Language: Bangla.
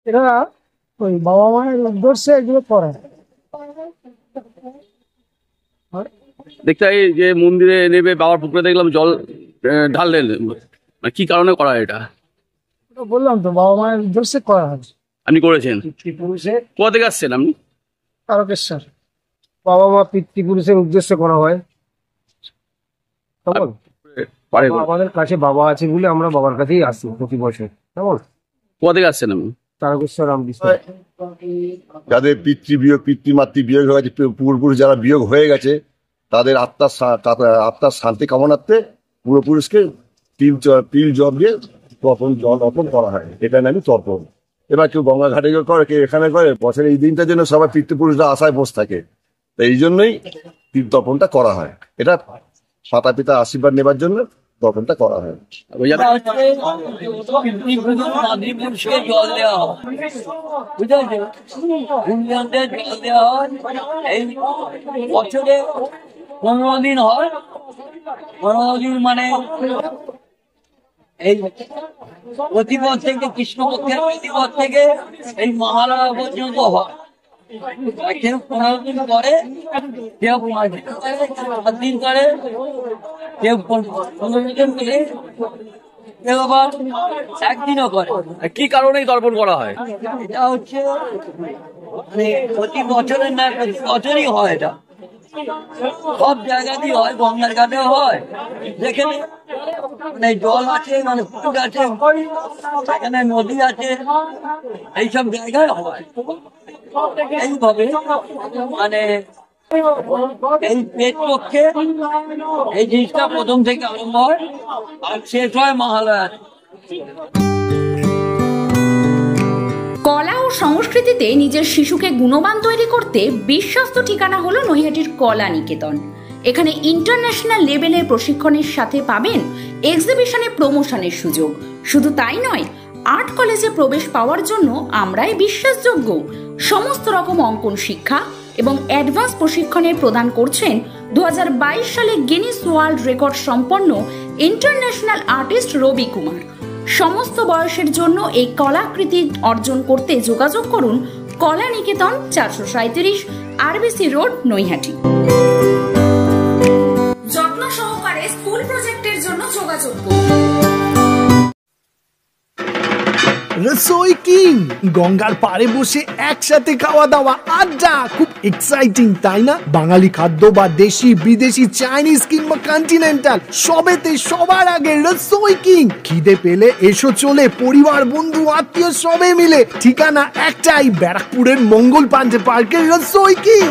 এরা ওই বাবা মায়ের উদ্দেশ্যে এগুলো করে। দেখতে এই যে মন্দিরে নেবে বাবার পুকুরে দেখলাম জল ঢাললেন, মানে কি কারণে করা এটা? ওটা বললাম তো, বাবা মায়ের উদ্দেশ্যে করা হয়। আপনি করেছেন? পিতৃপুরুষে কোথা থেকে আসছেন আপনি? তারকেশ্বর। বাবা মা পিতৃপুরুষের উদ্দেশ্যে করা হয়। কেমন? আমাদের কাছে বাবা আছে বলে আমরা বাবার কাছেই আসি প্রতি বছর। কেমন? কোথা থেকে আসছেন আপনি? তারকেশ্বর রামকৃষ্ণ। যাদের পিতৃবিয়োগ পিতৃমাতৃ বিয়োগ হয়ে গেছে, পূর্বপুরুষ যারা বিয়োগ হয়ে গেছে, তাদের আত্মার শান্তি কামনার্থে পূর্বপুরুষকে তিল জল দিয়ে জল অর্পণ করা হয়। এটা নামই তর্পণ। এবার কেউ গঙ্গা ঘাটে করে, কেউ এখানে করে। বছরের এই দিনটার জন্য সবাই পিতৃপুরুষরা আশায় বসে থাকে, তাই এই জন্যই তিল তর্পণটা করা হয়। এটা মাতা পিতা আশীর্বাদ নেবার জন্য তর্পণটা করা হয়। জল দেওয়া হয়, এই বছরে 15 দিন হয়। 15 দিন মানে এই প্রতিপদ থেকে কৃষ্ণপক্ষের প্রতিপদ থেকে এই মহালয়া পর্যন্ত হয়। কেউ 15 দিন করে, কেউ 5 দিন করে, কেউ 15 দিন করে, কেউ আবার একদিনও করে। কি কারণেই তর্পণ করা হয়? এটা হচ্ছে মানে প্রতি বছরের না, প্রতি বছরই হয়। এটা সব জায়গাতেই হয়, গঙ্গার ঘাটেও হয়, যেখানে মানে জল আছে, মানে পুকুর আছে, সেখানে নদী আছে, এইসব জায়গায় হয়। এইভাবে মানে এই পেট পক্ষে এই জিনিসটা প্রথম থেকে আরম্ভ হয় আর শেষ হয় মহালয়া। কলা ও সংস্কৃতিতে নিজের শিশুকে গুণবান তৈরি করতে বিশ্বস্ত ঠিকানা হলো নৈহাটির কলা নিকেতন। এখানে ইন্টারন্যাশনাল লেভেলের প্রশিক্ষণের সাথে পাবেন এক্সিবিশনে প্রমোশনের সুযোগ। শুধু তাই নয়, আর্ট কলেজে প্রবেশ পাওয়ার জন্য আমরাই বিশ্বাসযোগ্য। সমস্ত রকম অঙ্কন শিক্ষা এবং অ্যাডভান্স প্রশিক্ষণের প্রদান করছেন 2022 সালে গিনিস ওয়ার্ল্ড রেকর্ড সম্পন্ন ইন্টারন্যাশনাল আর্টিস্ট রবি কুমার। সমস্ত বয়সের জন্য এই কলাকৃতি অর্জন করতে যোগাযোগ করুন কলা নিকেতন, 437 আরবিসি রোড, নৈহাটি। যত্ন সহকারে স্কুল প্রজেক্টের জন্য যোগাযোগ করুন। রসোই কিং, গঙ্গার পাড়ে বসে একসাথে খাওয়া দাওয়া, আড্ডা, খুব এক্সাইটিং তাই না? বাঙালি খাদ্য বা দেশি বিদেশি, চাইনিজ কিংবা কন্টিনেন্টাল, সবেতে সবার আগে রসোই কিং। খিদে পেলে এসো চলে, পরিবার বন্ধু আত্মীয় সবে মিলে। ঠিকানা একটাই, ব্যারাকপুরের মঙ্গল পান্ডে পার্কের রসোই কিং।